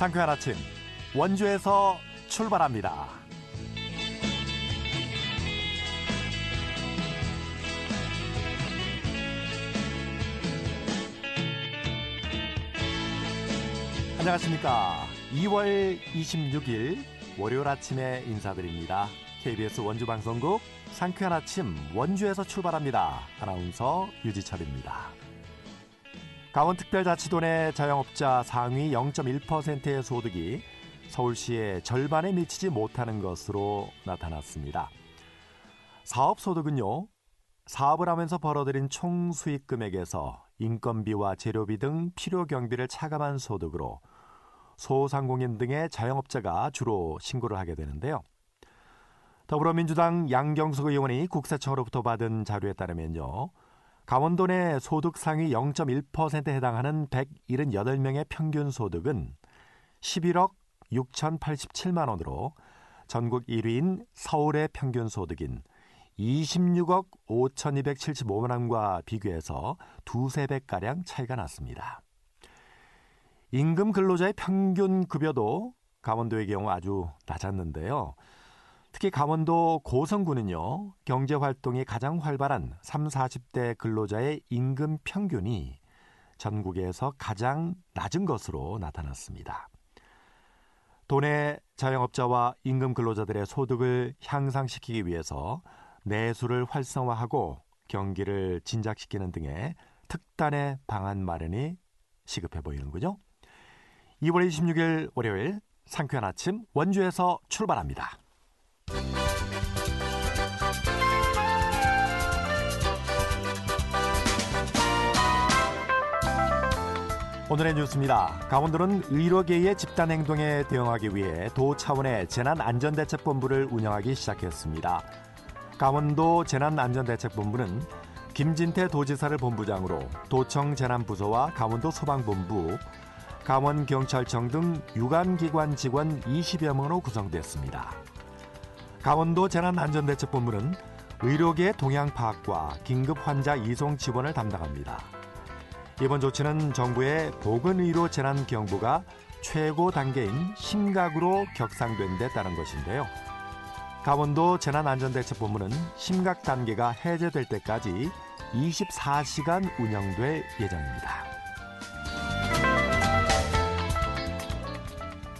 상쾌한 아침 원주에서 출발합니다. 안녕하십니까. 2월 26일 월요일 아침에 인사드립니다. KBS 원주방송국 상쾌한 아침 원주에서 출발합니다. 아나운서 유지철입니다. 강원특별자치도 내 자영업자 상위 0.1%의 소득이 서울시의 절반에 미치지 못하는 것으로 나타났습니다. 사업소득은요, 사업을 하면서 벌어들인 총 수익 금액에서 인건비와 재료비 등 필요 경비를 차감한 소득으로 소상공인 등의 자영업자가 주로 신고를 하게 되는데요. 더불어민주당 양경숙 의원이 국세청으로부터 받은 자료에 따르면요, 강원도 내 소득 상위 0.1%에 해당하는 178명의 평균 소득은 11억 6,087만 원으로 전국 1위인 서울의 평균 소득인 26억 5,275만 원과 비교해서 두세 배가량 차이가 났습니다. 임금 근로자의 평균 급여도 강원도의 경우 아주 낮았는데요. 특히 강원도 고성군은요, 경제활동이 가장 활발한 30, 40대 근로자의 임금 평균이 전국에서 가장 낮은 것으로 나타났습니다. 도내 자영업자와 임금 근로자들의 소득을 향상시키기 위해서 내수를 활성화하고 경기를 진작시키는 등의 특단의 방안 마련이 시급해 보이는군요. 2월 26일 월요일 상쾌한 아침 원주에서 출발합니다. 오늘의 뉴스입니다. 강원도는 의료계의 집단행동에 대응하기 위해 도 차원의 재난안전대책본부를 운영하기 시작했습니다. 강원도 재난안전대책본부는 김진태 도지사를 본부장으로 도청 재난부서와 강원도 소방본부, 강원경찰청 등 유관기관 직원 20여 명으로 구성됐습니다. 강원도 재난안전대책본부는 의료계 동향 파악과 긴급 환자 이송 지원을 담당합니다. 이번 조치는 정부의 보건의료 재난경보가 최고 단계인 심각으로 격상된 데 따른 것인데요. 강원도 재난안전대책본부는 심각 단계가 해제될 때까지 24시간 운영될 예정입니다.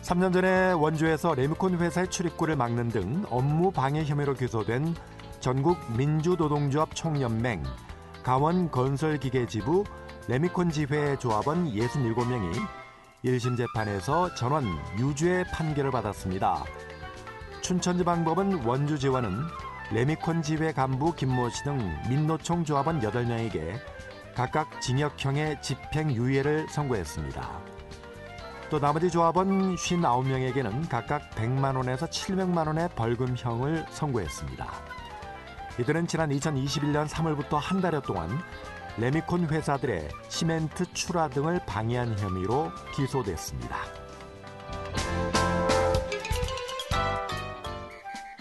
3년 전에 원주에서 레미콘 회사의 출입구를 막는 등 업무 방해 혐의로 기소된 전국 민주노동조합 총연맹 강원건설기계지부 레미콘 지회 조합원 67명이 1심 재판에서 전원 유죄 판결을 받았습니다. 춘천지방법원 원주지원은 레미콘 지회 간부 김모 씨 등 민노총 조합원 8명에게 각각 징역형의 집행유예를 선고했습니다. 또 나머지 조합원 59명에게는 각각 100만 원에서 700만 원의 벌금형을 선고했습니다. 이들은 지난 2021년 3월부터 한 달여 동안 레미콘 회사들의 시멘트 출하 등을 방해한 혐의로 기소됐습니다.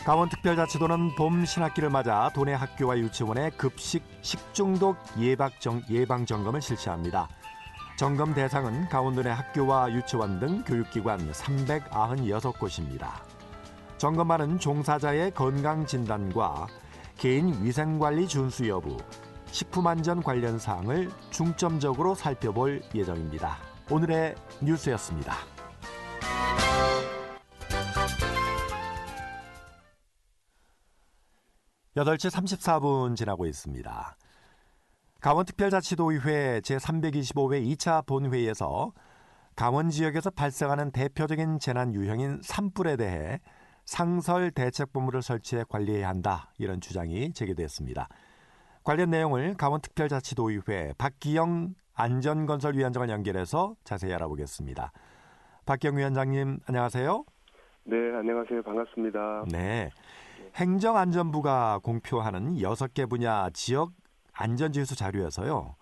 강원특별자치도는 봄 신학기를 맞아 도내 학교와 유치원의 급식 식중독 예방 점검을 실시합니다. 점검 대상은 강원도 내 학교와 유치원 등 교육기관 396곳입니다. 점검만은 종사자의 건강진단과 개인 위생관리 준수 여부, 식품안전 관련 사항을 중점적으로 살펴볼 예정입니다. 오늘의 뉴스였습니다. (8시 34분) 지나고 있습니다. 강원특별자치도의회 제325회 2차 본회의에서 강원 지역에서 발생하는 대표적인 재난 유형인 산불에 대해 상설대책본부를 설치해 관리해야 한다, 이런 주장이 제기됐습니다. 관련 내용을 강원특별자치도의회 박기영 안전건설위원장을 연결해서 자세히 알아보겠습니다. 박기영 위원장님, 안녕하세요. 네, 안녕하세요. 반갑습니다. 네, 행정안전부가 공표하는 6개 분야 지역 안전지수 자료에서요,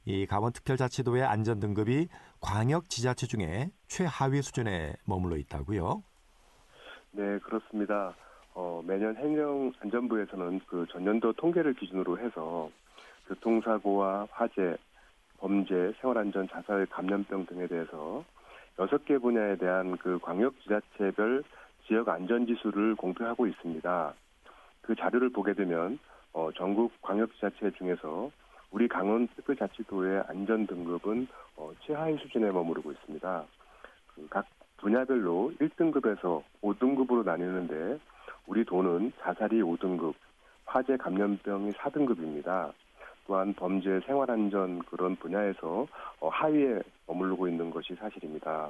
이 강원특별자치도의 안전등급이 광역지자체 중에 최하위 수준에 머물러 있다고요? 네, 그렇습니다. 매년 행정안전부에서는 그 전년도 통계를 기준으로 해서 교통사고와 화재, 범죄, 생활안전, 자살, 감염병 등에 대해서 6개 분야에 대한 그 광역지자체별 지역 안전지수를 공표하고 있습니다. 그 자료를 보게 되면 전국 광역지자체 중에서 우리 강원특별자치도의 안전 등급은 최하위 수준에 머무르고 있습니다. 각 분야별로 1등급에서 5등급으로 나뉘는데 우리 도는 자살이 5등급, 화재 감염병이 4등급입니다. 또한 범죄, 생활안전 그런 분야에서 하위에 머무르고 있는 것이 사실입니다.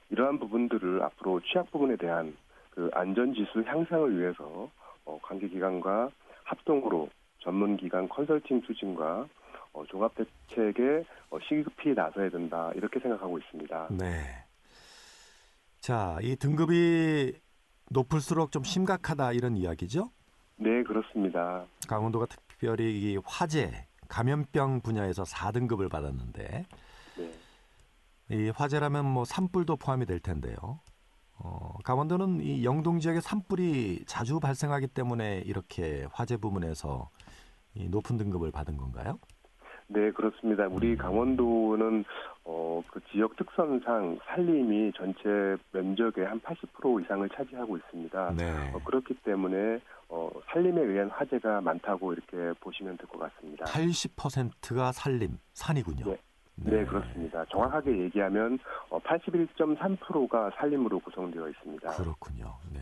이러한 부분들을 앞으로 취약 부분에 대한 그 안전지수 향상을 위해서 관계기관과 합동으로 전문기관 컨설팅 추진과 종합대책에 시급히 나서야 된다 이렇게 생각하고 있습니다. 네. 자, 이 등급이 높을수록 좀 심각하다 이런 이야기죠? 네, 그렇습니다. 강원도가 특별히 이 화재, 감염병 분야에서 4등급을 받았는데 네. 이 화재라면 뭐 산불도 포함이 될 텐데요. 강원도는 이 영동 지역에 산불이 자주 발생하기 때문에 이렇게 화재 부문에서 이 높은 등급을 받은 건가요? 네, 그렇습니다. 우리 강원도는 그 지역 특성상 산림이 전체 면적의 한 80% 이상을 차지하고 있습니다. 네. 그렇기 때문에 산림에 의한 화재가 많다고 이렇게 보시면 될 것 같습니다. 80%가 산림, 산이군요. 네. 네, 그렇습니다. 정확하게 얘기하면 81.3%가 산림으로 구성되어 있습니다. 그렇군요. 네.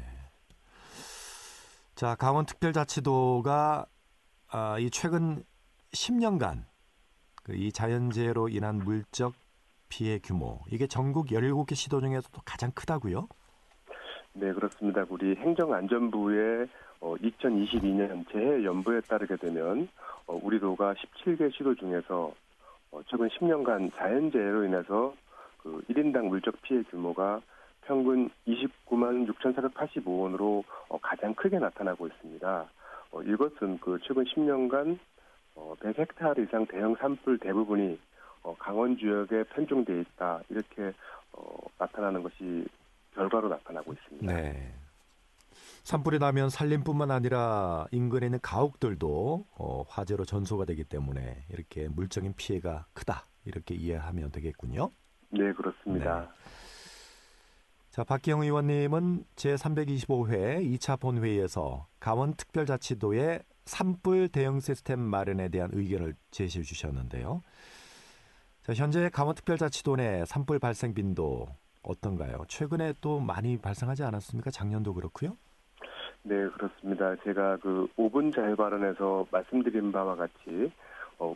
자, 강원특별자치도가 이 최근 10년간 이 자연재해로 인한 물적 피해 규모 이게 전국 17개 시도 중에서도 가장 크다고요? 네, 그렇습니다. 우리 행정안전부의 2022년 재해 연보에 따르게 되면 우리 도가 17개 시도 중에서 최근 10년간 자연재해로 인해서 그 1인당 물적 피해 규모가 평균 29만 6,485원으로 가장 크게 나타나고 있습니다. 이것은 그 최근 10년간 100헥타르 이상 대형 산불 대부분이 강원 지역에 편중돼 있다 이렇게 나타나는 것이 결과로 나타나고 있습니다. 네. 산불이 나면 산림뿐만 아니라 인근에 있는 가옥들도 화재로 전소가 되기 때문에 이렇게 물적인 피해가 크다 이렇게 이해하면 되겠군요. 네, 그렇습니다. 네. 자, 박기영 의원님은 제325회 2차 본회의에서 강원특별자치도의 산불 대응 시스템 마련에 대한 의견을 제시해 주셨는데요. 자, 현재 강원특별자치도 내 산불 발생 빈도 어떤가요? 최근에 또 많이 발생하지 않았습니까? 작년도 그렇고요. 네, 그렇습니다. 제가 그 5분 자유 발언에서 말씀드린 바와 같이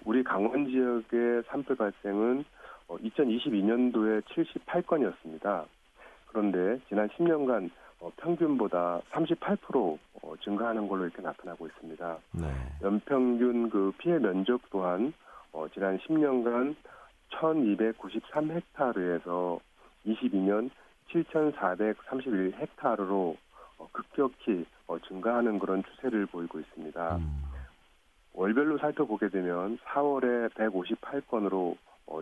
우리 강원 지역의 산불 발생은 2022년도에 78건이었습니다. 그런데 지난 10년간 평균보다 38% 증가하는 걸로 이렇게 나타나고 있습니다. 네. 연평균 그 피해 면적 또한 지난 10년간 1,293헥타르에서 22년 7,431헥타르로 급격히 증가하는 그런 추세를 보이고 있습니다. 월별로 살펴보게 되면 4월에 158건으로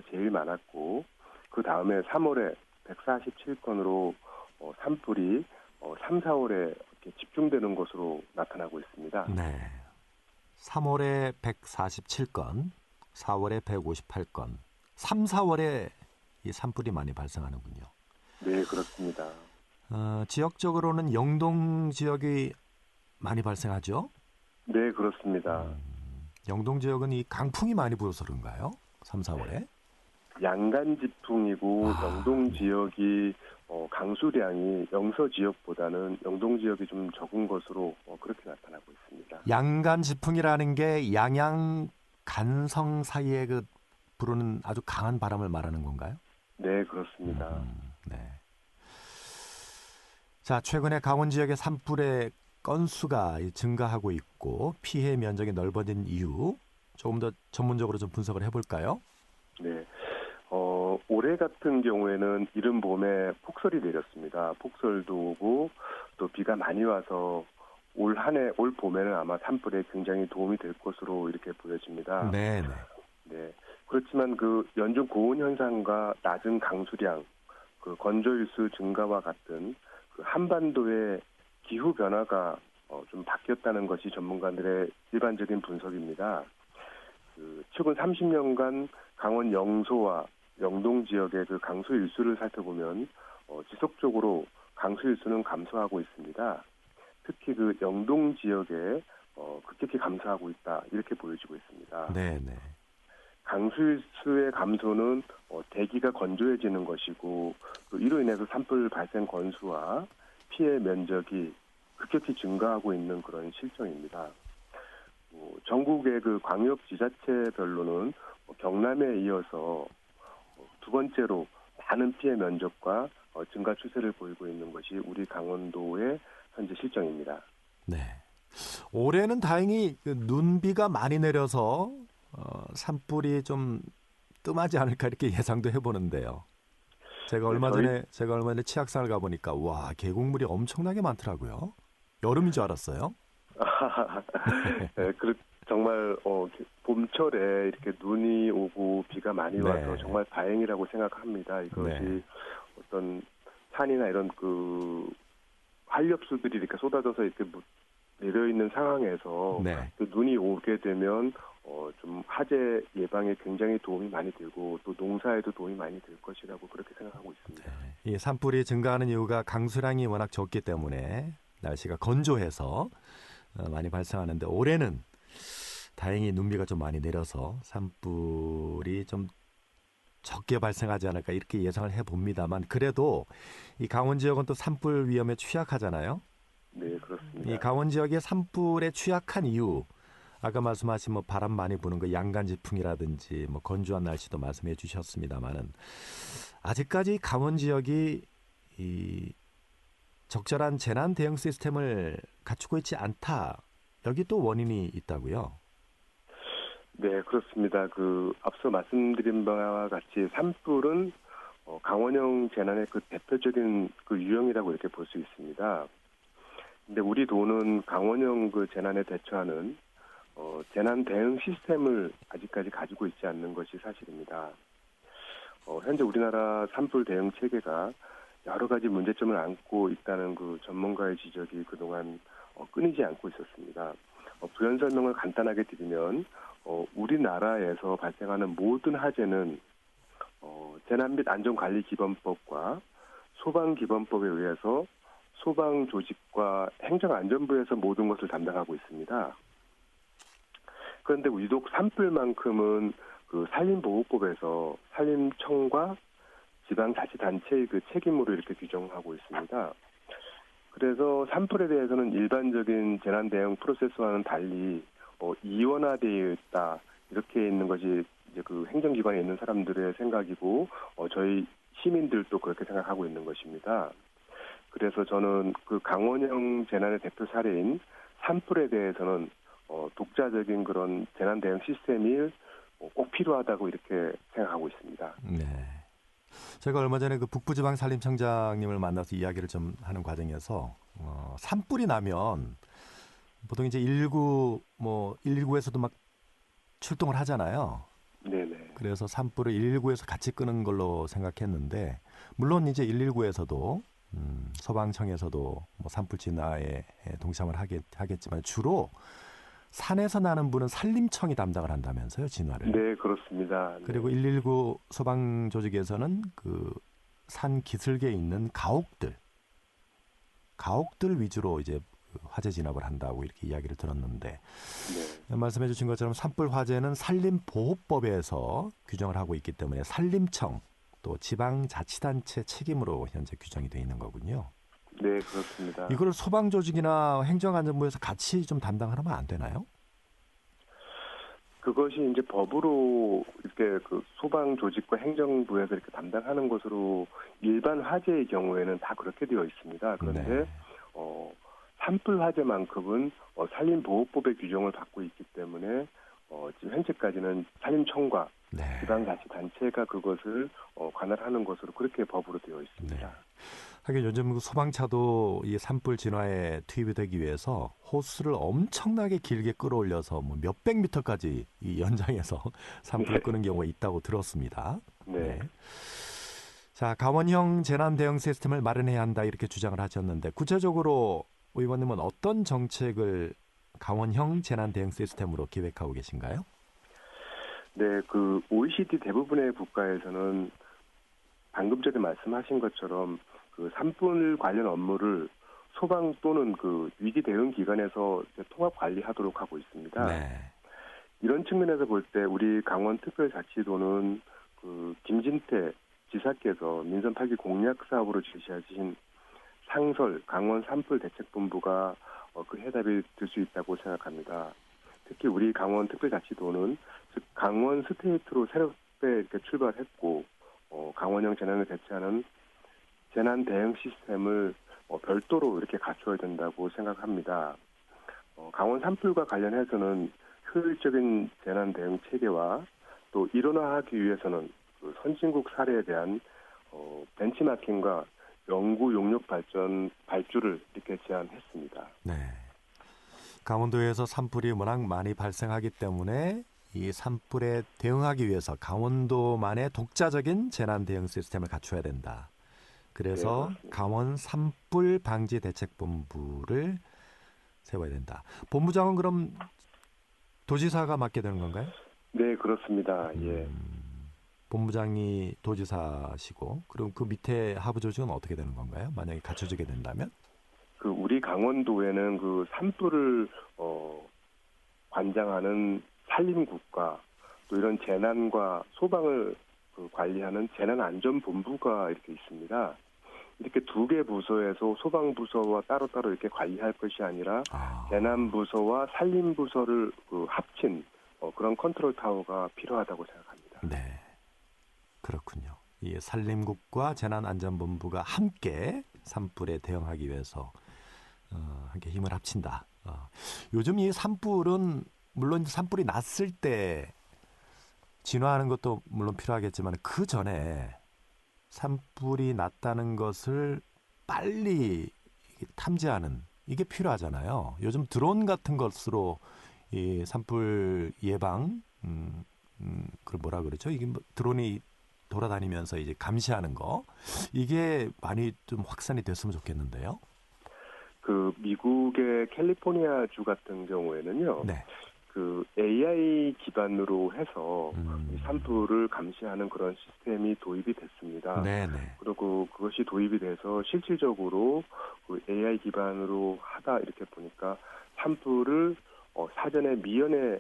제일 많았고 그 다음에 3월에 147건으로 산불이 3, 4월에 이렇게 집중되는 것으로 나타나고 있습니다. 네. 3월에 147건, 4월에 158건, 3, 4월에 이 산불이 많이 발생하는군요. 네, 그렇습니다. 지역적으로는 영동 지역이 많이 발생하죠? 네, 그렇습니다. 영동 지역은 이 강풍이 많이 불어서 그런가요? 3, 4월에? 양간지풍이고 영동 지역이 강수량이 영서 지역보다는 영동 지역이 좀 적은 것으로 그렇게 나타나고 있습니다. 양간지풍이라는 게 양양 간성 사이에 그 부르는 아주 강한 바람을 말하는 건가요? 네, 그렇습니다. 네. 자, 최근에 강원 지역의 산불의 건수가 증가하고 있고 피해 면적이 넓어진 이유 조금 더 전문적으로 좀 분석을 해볼까요? 네. 올해 같은 경우에는 이른 봄에 폭설이 내렸습니다. 폭설도 오고 또 비가 많이 와서 올 봄에는 아마 산불에 굉장히 도움이 될 것으로 이렇게 보여집니다. 네. 네. 그렇지만 그 연중 고온 현상과 낮은 강수량, 그 건조일수 증가와 같은 그 한반도의 기후 변화가 좀 바뀌었다는 것이 전문가들의 일반적인 분석입니다. 그 최근 30년간 강원 영서와 영동 지역의 그 강수 일수를 살펴보면 지속적으로 강수 일수는 감소하고 있습니다. 특히 그 영동 지역에 급격히 감소하고 있다 이렇게 보여지고 있습니다. 네네. 강수일수의 감소는 대기가 건조해지는 것이고 이로 인해서 산불 발생 건수와 피해 면적이 급격히 증가하고 있는 그런 실정입니다. 전국의 그 광역 지자체별로는 경남에 이어서 두 번째로 많은 피해 면적과 증가 추세를 보이고 있는 것이 우리 강원도의 현재 실정입니다. 네. 올해는 다행히 그 눈비가 많이 내려서 산불이 좀 뜸하지 않을까 이렇게 예상도 해보는데요. 제가 얼마 전에 치악산을 가보니까 와 계곡물이 엄청나게 많더라고요. 여름인 줄 알았어요. 네, 정말 봄철에 이렇게 눈이 오고 비가 많이 와서 네. 정말 다행이라고 생각합니다. 이것이 네. 어떤 산이나 이런 그 한렵수들이 이렇게 쏟아져서 이렇게 내려 있는 상황에서 네. 또 눈이 오게 되면 좀 화재 예방에 굉장히 도움이 많이 되고 또 농사에도 도움이 많이 될 것이라고 그렇게 생각하고 있습니다. 네. 이 산불이 증가하는 이유가 강수량이 워낙 적기 때문에 날씨가 건조해서 많이 발생하는데 올해는 다행히 눈비가 좀 많이 내려서 산불이 좀 적게 발생하지 않을까 이렇게 예상을 해봅니다만 그래도 이 강원 지역은 또 산불 위험에 취약하잖아요. 네, 그렇습니다. 이 강원 지역의 산불에 취약한 이유 아까 말씀하신 뭐 바람 많이 부는 거 양간지풍이라든지 뭐 건조한 날씨도 말씀해 주셨습니다만은 아직까지 강원 지역이 이 적절한 재난 대응 시스템을 갖추고 있지 않다. 여기 또 원인이 있다고요. 네, 그렇습니다. 앞서 말씀드린 바와 같이 산불은 강원형 재난의 그 대표적인 그 유형이라고 이렇게 볼 수 있습니다. 근데 우리 도는 강원형 그 재난에 대처하는 재난 대응 시스템을 아직까지 가지고 있지 않는 것이 사실입니다. 현재 우리나라 산불 대응 체계가 여러 가지 문제점을 안고 있다는 그 전문가의 지적이 그동안 끊이지 않고 있었습니다. 부연 설명을 간단하게 드리면 우리나라에서 발생하는 모든 화재는 재난 및 안전관리기본법과 소방기본법에 의해서 소방조직과 행정안전부에서 모든 것을 담당하고 있습니다. 그런데 유독 산불만큼은 그 산림보호법에서 산림청과 지방자치단체의 그 책임으로 이렇게 규정하고 있습니다. 그래서 산불에 대해서는 일반적인 재난 대응 프로세스와는 달리 이원화되어 있다 이렇게 있는 것이 이제 그 행정기관에 있는 사람들의 생각이고 저희 시민들도 그렇게 생각하고 있는 것입니다. 그래서 저는 그 강원형 재난의 대표 사례인 산불에 대해서는 독자적인 그런 재난 대응 시스템이 꼭 필요하다고 이렇게 생각하고 있습니다. 네. 제가 얼마 전에 그 북부지방산림청장님을 만나서 이야기를 좀 하는 과정에서 산불이 나면 보통 이제 119에서도 막 출동을 하잖아요. 네네. 그래서 산불을 119에서 같이 끄는 걸로 생각했는데 물론 이제 119에서도 소방청에서도 뭐 산불 진화에 동참을 하겠지만 주로 산에서 나는 불은 산림청이 담당을 한다면서요, 진화를. 네, 그렇습니다. 그리고 119 소방 조직에서는 그 산 기슭에 있는 가옥들 위주로 이제 화재 진압을 한다고 이렇게 이야기를 들었는데 네. 말씀해 주신 것처럼 산불 화재는 산림보호법에서 규정을 하고 있기 때문에 산림청 또 지방자치단체 책임으로 현재 규정이 되어 있는 거군요. 네, 그렇습니다. 이걸 소방조직이나 행정안전부에서 같이 좀 담당하면 안 되나요? 그것이 이제 법으로 이렇게 그 소방 조직과 행정부에서 이렇게 담당하는 것으로 일반 화재의 경우에는 다 그렇게 되어 있습니다. 그런데 네. 산불 화재만큼은 산림보호법의 규정을 받고 있기 때문에 지금 현재까지는 산림청과 네. 지방자치단체가 그것을 관할하는 것으로 그렇게 법으로 되어 있습니다. 네. 하긴 요즘 그 소방차도 이 산불 진화에 투입이 되기 위해서 호스를 엄청나게 길게 끌어올려서 뭐 몇백 미터까지 이 연장해서 산불을 네. 끄는 경우가 있다고 들었습니다. 네. 자, 강원형 재난 대응 시스템을 마련해야 한다 이렇게 주장을 하셨는데 구체적으로 의원님은 어떤 정책을 강원형 재난 대응 시스템으로 기획하고 계신가요? 네, 그 OECD 대부분의 국가에서는 방금 전에 말씀하신 것처럼 그 산불 관련 업무를 소방 또는 그 위기 대응 기관에서 이제 통합 관리하도록 하고 있습니다. 네. 이런 측면에서 볼 때 우리 강원특별자치도는 그 김진태 지사께서 민선 8기 공약 사업으로 제시하신 상설 강원 산불 대책본부가 그 해답이 될 수 있다고 생각합니다. 특히 우리 강원특별자치도는 즉 강원 스테이트로 새롭게 이렇게 출발했고 강원형 재난을 대처하는 재난 대응 시스템을 별도로 이렇게 갖춰야 된다고 생각합니다. 강원 산불과 관련해서는 효율적인 재난 대응 체계와 또 일원화하기 위해서는 그 선진국 사례에 대한 벤치마킹과 연구 용역 발주를 이렇게 제안했습니다. 네. 강원도에서 산불이 워낙 많이 발생하기 때문에 이 산불에 대응하기 위해서 강원도만의 독자적인 재난 대응 시스템을 갖춰야 된다. 그래서 네, 강원 산불 방지 대책본부를 세워야 된다. 본부장은 그럼 도지사가 맡게 되는 건가요? 네, 그렇습니다. 예. 본부장이 도지사시고 그럼 그 밑에 하부 조직은 어떻게 되는 건가요? 만약에 갖춰지게 된다면? 그 우리 강원도에는 그 산불을 관장하는 산림국과 또 이런 재난과 소방을 그 관리하는 재난안전본부가 이렇게 있습니다. 이렇게 두 개 부서에서 소방부서와 따로따로 이렇게 관리할 것이 아니라 재난부서와 산림부서를 그 합친 그런 컨트롤 타워가 필요하다고 생각합니다. 네, 그렇군요. 이 산림국과 재난안전본부가 함께 산불에 대응하기 위해서 함께 힘을 합친다. 요즘 이 산불은 물론 산불이 났을 때 진화하는 것도 물론 필요하겠지만 그 전에 산불이 났다는 것을 빨리 탐지하는 이게 필요하잖아요. 요즘 드론 같은 것으로 이 산불 예방, 그걸 뭐라 그러죠? 이게 뭐 드론이 돌아다니면서 이제 감시하는 거 이게 많이 좀 확산이 됐으면 좋겠는데요. 그 미국의 캘리포니아 주 같은 경우에는요. 네. 그 AI 기반으로 해서 이 산불을 감시하는 그런 시스템이 도입이 됐습니다. 네네. 그리고 그것이 도입이 돼서 실질적으로 그 AI 기반으로 하다 이렇게 보니까 산불을 사전에 미연에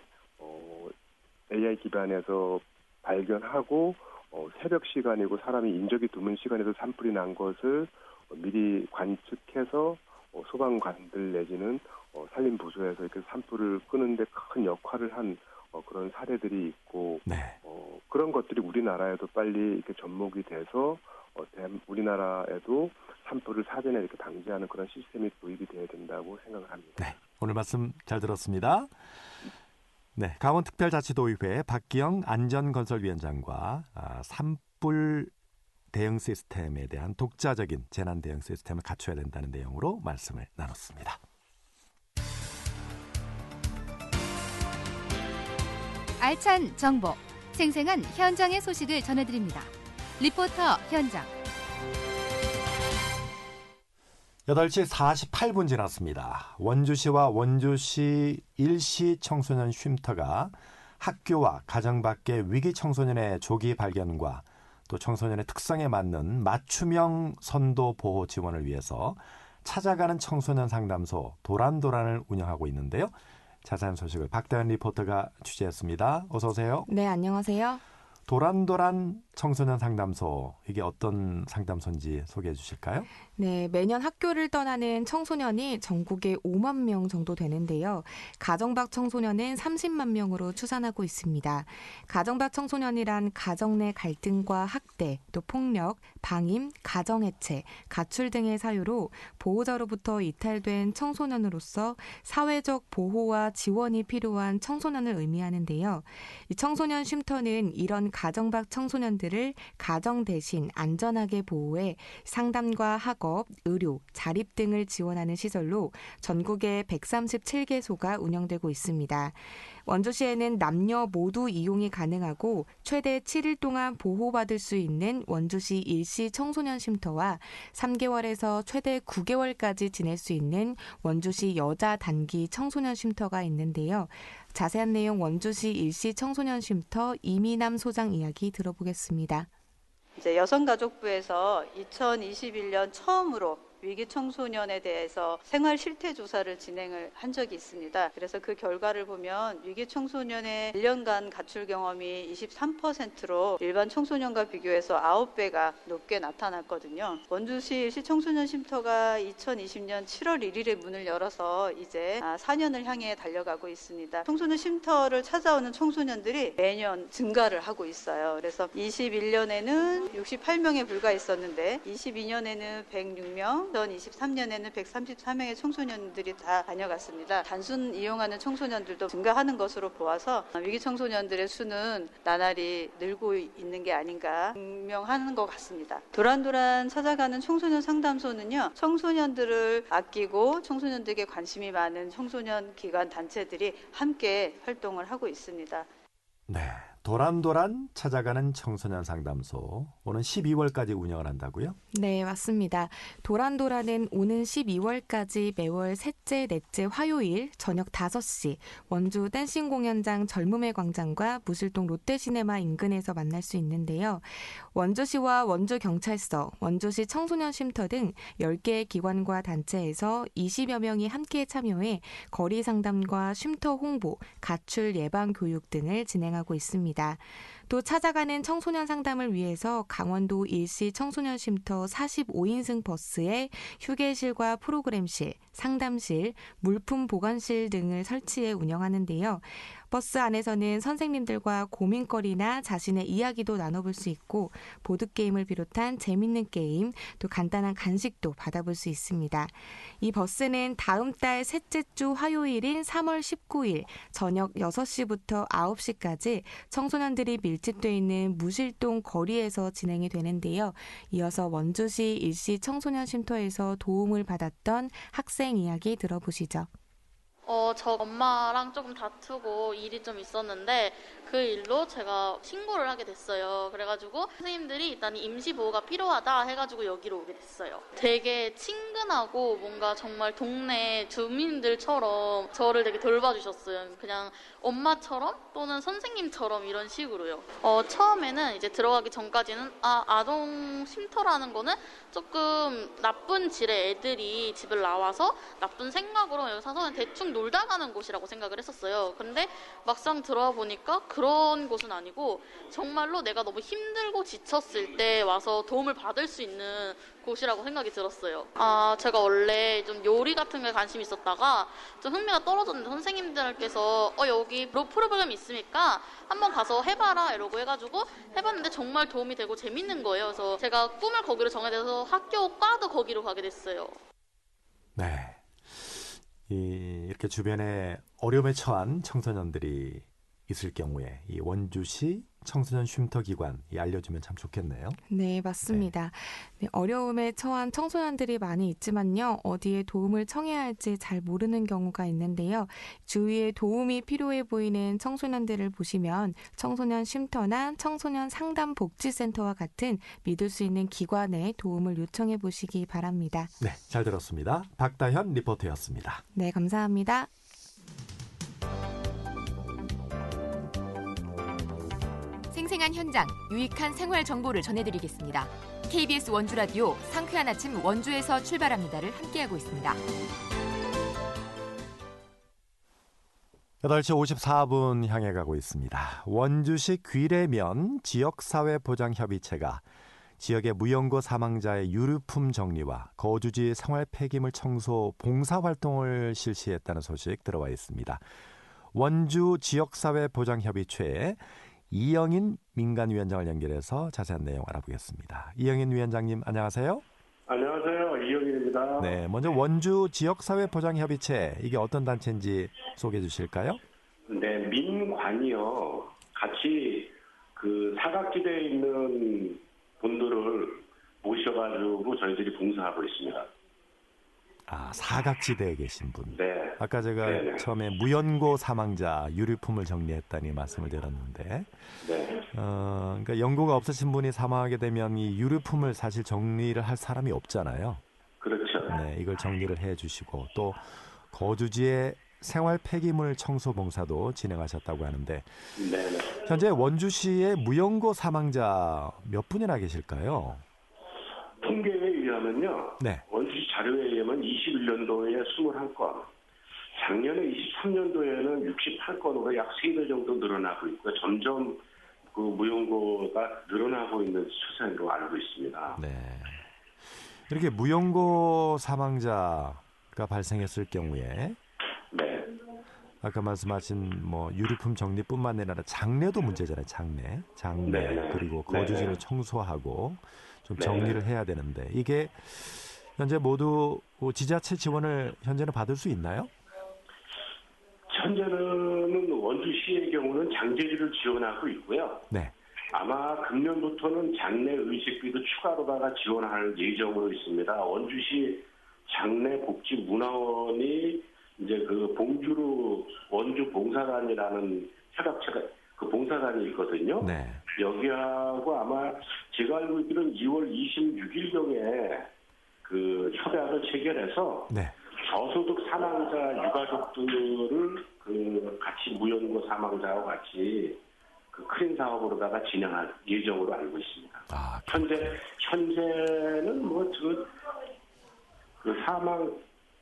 AI 기반에서 발견하고 새벽 시간이고 사람이 인적이 드문 시간에도 산불이 난 것을 미리 관측해서 소방관들 내지는 산림부서에서 이렇게 산불을 끄는데 큰 역할을 한 그런 사례들이 있고 네. 그런 것들이 우리나라에도 빨리 이렇게 접목이 돼서 우리나라에도 산불을 사전에 이렇게 방지하는 그런 시스템이 도입이 돼야 된다고 생각을 합니다. 네. 오늘 말씀 잘 들었습니다. 네, 강원특별자치도의회 박기영 안전건설위원장과 산불 대응 시스템에 대한 독자적인 재난 대응 시스템을 갖춰야 된다는 내용으로 말씀을 나눴습니다. 알찬 정보, 생생한 현장의 소식을 전해드립니다. 리포터 현장. 8시 48분 지났습니다. 원주시와 원주시 일시 청소년 쉼터가 학교와 가정 밖의 위기 청소년의 조기 발견과 또 청소년의 특성에 맞는 맞춤형 선도 보호 지원을 위해서 찾아가는 청소년 상담소 도란도란을 운영하고 있는데요. 자세한 소식을 박다현 리포터가 취재했습니다. 어서 오세요. 네, 안녕하세요. 도란도란 청소년 상담소, 이게 어떤 상담소인지 소개해 주실까요? 네, 매년 학교를 떠나는 청소년이 전국에 5만 명 정도 되는데요. 가정 밖 청소년은 30만 명으로 추산하고 있습니다. 가정 밖 청소년이란 가정 내 갈등과 학대, 또 폭력, 방임, 가정해체, 가출 등의 사유로 보호자로부터 이탈된 청소년으로서 사회적 보호와 지원이 필요한 청소년을 의미하는데요. 이 청소년 쉼터는 이런 가정 밖 청소년들을 가정 대신 안전하게 보호해 상담과 학업, 의료, 자립 등을 지원하는 시설로 전국에 137개소가 운영되고 있습니다. 원주시에는 남녀 모두 이용이 가능하고 최대 7일 동안 보호받을 수 있는 원주시 일시 청소년 쉼터와 3개월에서 최대 9개월까지 지낼 수 있는 원주시 여자 단기 청소년 쉼터가 있는데요. 자세한 내용 원주시 일시 청소년 쉼터 이미남 소장 이야기 들어보겠습니다. 이제 여성가족부에서 2021년 처음으로 위기 청소년에 대해서 생활 실태 조사를 진행을 한 적이 있습니다. 그래서 그 결과를 보면 위기 청소년의 1년간 가출 경험이 23%로 일반 청소년과 비교해서 9배가 높게 나타났거든요. 원주시 시청소년 쉼터가 2020년 7월 1일에 문을 열어서 이제 4년을 향해 달려가고 있습니다. 청소년 쉼터를 찾아오는 청소년들이 매년 증가를 하고 있어요. 그래서 21년에는 68명에 불과했었는데 22년에는 106명, 2023년에는 134명의 청소년들이 다 다녀갔습니다. 단순 이용하는 청소년들도 증가하는 것으로 보아서 위기 청소년들의 수는 나날이 늘고 있는 게 아닌가 분명한 것 같습니다. 도란도란 찾아가는 청소년 상담소는요, 청소년들을 아끼고 청소년들에게 관심이 많은 청소년 기관 단체들이 함께 활동을 하고 있습니다. 네, 도란도란 찾아가는 청소년 상담소 오는 12월까지 운영을 한다고요? 네, 맞습니다. 도란도란은 오는 12월까지 매월 셋째, 넷째 화요일 저녁 5시 원주 댄싱 공연장 젊음의 광장과 무실동 롯데시네마 인근에서 만날 수 있는데요. 원주시와 원주경찰서, 원주시 청소년 쉼터 등 10개의 기관과 단체에서 20여 명이 함께 참여해 거리 상담과 쉼터 홍보, 가출 예방 교육 등을 진행하고 있습니다. 또 찾아가는 청소년 상담을 위해서 강원도 일시 청소년 쉼터 45인승 버스에 휴게실과 프로그램실, 상담실, 물품 보관실 등을 설치해 운영하는데요. 버스 안에서는 선생님들과 고민거리나 자신의 이야기도 나눠볼 수 있고 보드게임을 비롯한 재밌는 게임, 또 간단한 간식도 받아볼 수 있습니다. 이 버스는 다음 달 셋째 주 화요일인 3월 19일 저녁 6시부터 9시까지 청소년들이 밀집되어 있는 무실동 거리에서 진행이 되는데요. 이어서 원주시 일시 청소년 쉼터에서 도움을 받았던 학생 이야기 들어보시죠. 저 엄마랑 조금 다투고 일이 좀 있었는데 그 일로 제가 신고를 하게 됐어요. 그래가지고 선생님들이 일단 임시보호가 필요하다 해가지고 여기로 오게 됐어요. 되게 친근하고 뭔가 정말 동네 주민들처럼 저를 되게 돌봐주셨어요. 그냥 엄마처럼 또는 선생님처럼 이런 식으로요. 처음에는 이제 들어가기 전까지는 아동 쉼터라는 거는 조금 나쁜 질의 애들이 집을 나와서 나쁜 생각으로 여기 사서는 대충 놀다 가는 곳이라고 생각을 했었어요. 근데 막상 들어와 보니까 그런 곳은 아니고 정말로 내가 너무 힘들고 지쳤을 때 와서 도움을 받을 수 있는 곳이라고 생각이 들었어요. 제가 원래 좀 요리 같은 거에 관심이 있었다가 좀 흥미가 떨어졌는데 선생님들께서 여기 프로그램 있으니까 한번 가서 해봐라 이러고 해가지고 해봤는데 정말 도움이 되고 재밌는 거예요. 그래서 제가 꿈을 거기로 정해져서 학교 과도 거기로 가게 됐어요. 네, 이렇게 주변에 어려움에 처한 청소년들이 있을 경우에 이 원주시 청소년 쉼터 기관 알려주면 참 좋겠네요. 네, 맞습니다. 네, 어려움에 처한 청소년들이 많이 있지만요. 어디에 도움을 청해야 할지 잘 모르는 경우가 있는데요. 주위에 도움이 필요해 보이는 청소년들을 보시면 청소년 쉼터나 청소년 상담 복지센터와 같은 믿을 수 있는 기관에 도움을 요청해 보시기 바랍니다. 네, 잘 들었습니다. 박다현 리포터였습니다. 네, 감사합니다. 생생한 현장, 유익한 생활 정보를 전해드리겠습니다. KBS 원주라디오 상쾌한 아침 원주에서 출발합니다를 함께하고 있습니다. 8시 54분 향해 가고 있습니다. 원주시 귀래면 지역사회보장협의체가 지역의 무연고 사망자의 유류품 정리와 거주지 생활 폐기물 청소 봉사활동을 실시했다는 소식 들어와 있습니다. 원주 지역사회보장협의체에 이영인 민간위원장을 연결해서 자세한 내용 알아보겠습니다. 이영인 위원장님 안녕하세요. 안녕하세요. 이영인입니다. 네, 먼저 원주 지역사회보장협의체 이게 어떤 단체인지 소개해 주실까요? 네, 민관이요. 같이 그 사각지대에 있는 분들을 모셔가지고 저희들이 봉사하고 있습니다. 아, 사각지대에 계신 분. 네. 아까 제가 네네. 처음에 무연고 사망자 유류품을 정리했다니 말씀을 드렸는데, 네. 그러니까 연고가 없으신 분이 사망하게 되면 이 유류품을 사실 정리를 할 사람이 없잖아요. 그렇죠. 네, 이걸 정리를 해주시고 또 거주지의 생활 폐기물 청소 봉사도 진행하셨다고 하는데, 네. 현재 원주시의 무연고 사망자 몇 분이나 계실까요? 통계에 의하면요. 네. 원주시 자료에 의하면 21년도에 21건, 작년에 23년도에는 68건으로 약 3배 정도 늘어나고 있고요. 점점 그 무연고가 늘어나고 있는 추세로 알고 있습니다. 네. 이렇게 무연고 사망자가 발생했을 경우에 네. 아까 말씀하신 뭐 유류품 정리뿐만 아니라 장례도 문제잖아요. 장례 네. 그리고 네. 거주지를 청소하고 좀 네. 정리를 해야 되는데 이게 현재 모두 지자체 지원을 현재는 받을 수 있나요? 현재는 원주시의 경우는 장제지를 지원하고 있고요. 네. 아마 금년부터는 장례 의식비도 추가로다가 지원할 예정으로 있습니다. 원주시 장례복지문화원이 이제 그 봉주루 원주 봉사단이라는 협약체가 그 봉사단이 있거든요. 네. 여기하고 아마 제가 알고 있기로는 2월 26일경에 그 협약을 체결해서 네. 저소득 사망자 유가족들을 그 같이 무연고 사망자와 같이 그 크린 사업으로다가 진행할 예정으로 알고 있습니다. 아, 현재는 뭐 그 사망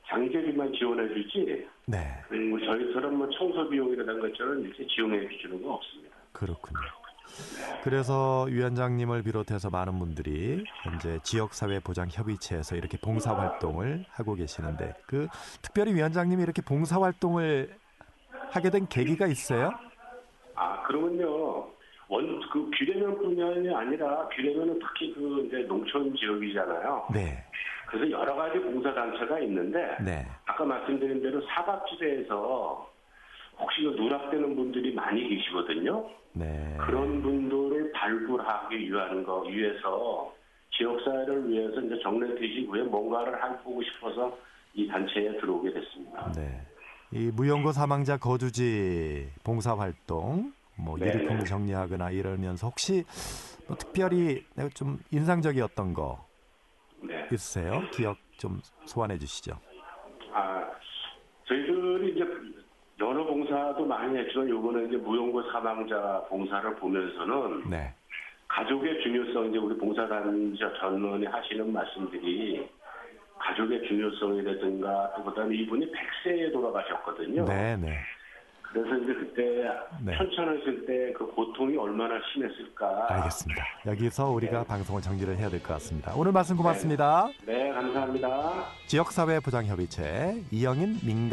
장제비만 지원해 주지. 네. 저희처럼 뭐 청소 비용이라는 것처럼 이렇게 지원해 주는 거 없습니다. 그렇군요. 그래서 위원장님을 비롯해서 많은 분들이 현재 지역사회보장협의체에서 이렇게 봉사활동을 하고 계시는데 그 특별히 위원장님이 이렇게 봉사활동을 하게 된 계기가 있어요? 아, 그러면요. 그 규례면뿐만이 아니라 규례면은 특히 그 이제 농촌 지역이잖아요. 네. 그래서 여러 가지 봉사단체가 있는데 네. 아까 말씀드린 대로 사각지대에서 혹시 그 누락되는 분들이 많이 계시거든요. 네. 그런 분들을 발굴하기 위해서 지역사회를 위해서 이제 정례퇴직 후에 뭔가를 해보고 싶어서 이 단체에 들어오게 됐습니다. 네. 이 무연고 사망자 거주지 봉사활동, 뭐 네. 유류품을 정리하거나 이러면서 혹시 뭐 특별히 내가 좀 인상적이었던 거 네. 있으세요? 기억 좀 소환해 주시죠. 아, 저희들이 이제 여러 봉사도 많이 했지만 요번에 이제 무연고 사망자 봉사를 보면서는 네. 가족의 중요성, 이제 우리 봉사단 전원이 하시는 말씀들이 가족의 중요성이라든가 또 그다음에 이분이 100세에 돌아가셨거든요. 네, 네. 그래서 이제 그때 네. 편찮으실 때 그 고통이 얼마나 심했을까. 알겠습니다. 여기서 우리가 방송을 정리를 해야 될 것 같습니다. 오늘 말씀 고맙습니다. 네, 감사합니다. 지역사회보장협의체 이영인 민간